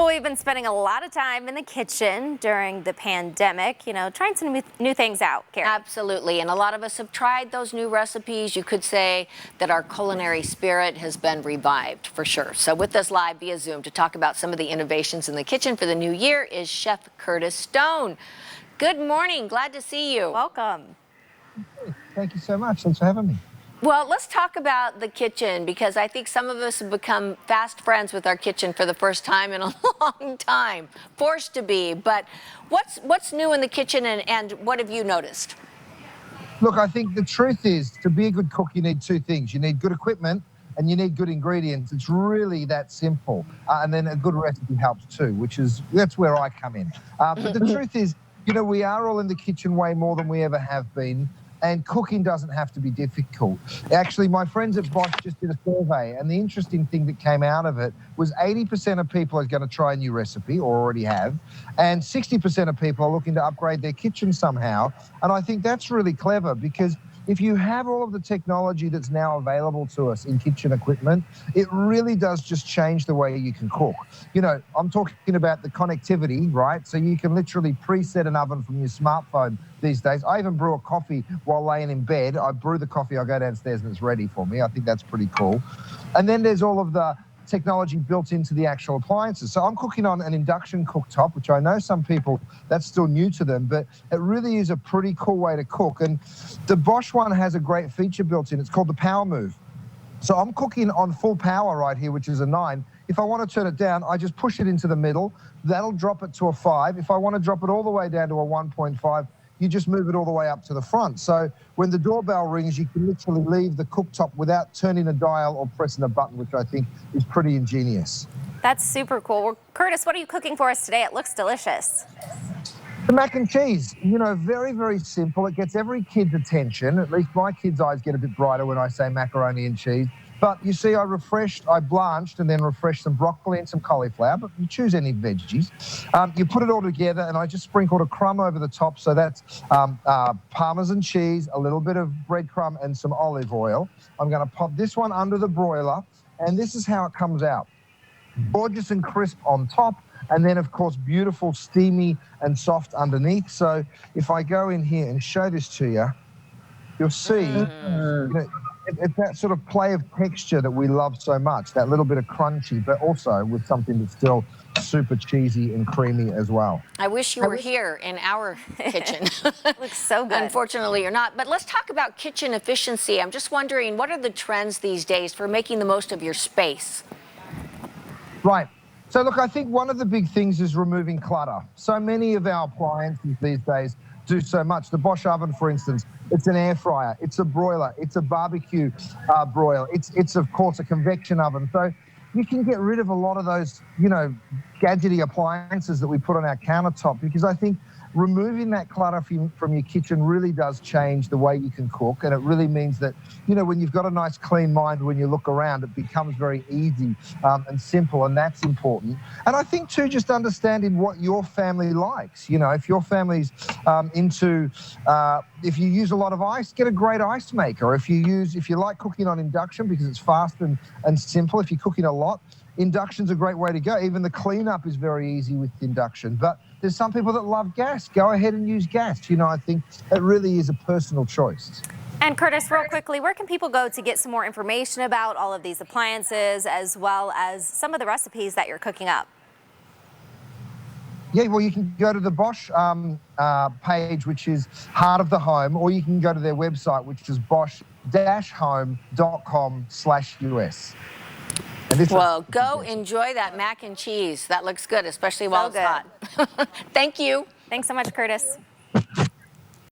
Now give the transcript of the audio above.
Well, we've been spending a lot of time in the kitchen during the pandemic, trying some new things out, Karen. Absolutely, and a lot of us have tried those new recipes. You could say that our culinary spirit has been revived, for sure. So with us live via Zoom to talk about some of the innovations in the kitchen for the new year is Chef Curtis Stone. Good morning, glad to see you. Welcome. Thank you so much, thanks for having me. Well, let's talk about the kitchen, because I think some of us have become fast friends with our kitchen for the first time in a long time. Forced to be, but what's new in the kitchen and what have you noticed? Look, I think the truth is, to be a good cook, you need two things. You need good equipment and you need good ingredients. It's really that simple. And then a good recipe helps too, that's where I come in. But the truth is, we are all in the kitchen way more than we ever have been. And cooking doesn't have to be difficult. Actually, my friends at Bosch just did a survey, and the interesting thing that came out of it was 80% of people are going to try a new recipe, or already have, and 60% of people are looking to upgrade their kitchen somehow. And I think that's really clever, because if you have all of the technology that's now available to us in kitchen equipment, it really does just change the way you can cook. I'm talking about the connectivity, right? So you can literally preset an oven from your smartphone these days. I even brew a coffee while laying in bed. I brew the coffee, I go downstairs and it's ready for me. I think that's pretty cool. And then there's all of the technology built into the actual appliances. So I'm cooking on an induction cooktop, which I know some people, that's still new to them, but it really is a pretty cool way to cook. And the Bosch one has a great feature built in. It's called the Power Move. So I'm cooking on full power right here, which is a 9. If I want to turn it down, I just push it into the middle. That'll drop it to a 5. If I want to drop it all the way down to a 1.5, you just move it all the way up to the front. So when the doorbell rings, you can literally leave the cooktop without turning a dial or pressing a button, which I think is pretty ingenious. That's super cool. Well, Curtis, what are you cooking for us today? It looks delicious. The mac and cheese, very, very simple. It gets every kid's attention. At least my kids' eyes get a bit brighter when I say macaroni and cheese. But you see, I blanched and then refreshed some broccoli and some cauliflower, but you choose any veggies. You put it all together, and I just sprinkled a crumb over the top. So that's Parmesan cheese, a little bit of breadcrumb, and some olive oil. I'm going to pop this one under the broiler, and this is how it comes out. Gorgeous and crisp on top, and then, of course, beautiful, steamy and soft underneath. So if I go in here and show this to you, you'll see it's that sort of play of texture that we love so much, that little bit of crunchy, but also with something that's still super cheesy and creamy as well. I wish you were here in our kitchen. Looks so good. Unfortunately, you're not. But let's talk about kitchen efficiency. I'm just wondering, what are the trends these days for making the most of your space? Right. So look, I think one of the big things is removing clutter. So many of our appliances these days do so much. The Bosch oven, for instance, it's an air fryer, it's a broiler, it's a barbecue broiler, it's of course a convection oven. So you can get rid of a lot of those, gadgety appliances that we put on our countertop, because I think removing that clutter from your kitchen really does change the way you can cook. And it really means that, when you've got a nice clean mind, when you look around, it becomes very easy and simple, and that's important. And I think too, just understanding what your family likes. If your family's if you use a lot of ice, get a great ice maker. If you like cooking on induction because it's fast and simple, if you're cooking a lot, induction's a great way to go. Even the cleanup is very easy with induction. But there's some people that love gas. Go ahead and use gas. I think it really is a personal choice. And Curtis, real quickly, where can people go to get some more information about all of these appliances, as well as some of the recipes that you're cooking up? Yeah, well, you can go to the Bosch page, which is Heart of the Home, or you can go to their website, which is bosch-home.com/US. Well, go enjoy that mac and cheese. That looks good, especially while it's hot. Thank you. Thanks so much, Curtis.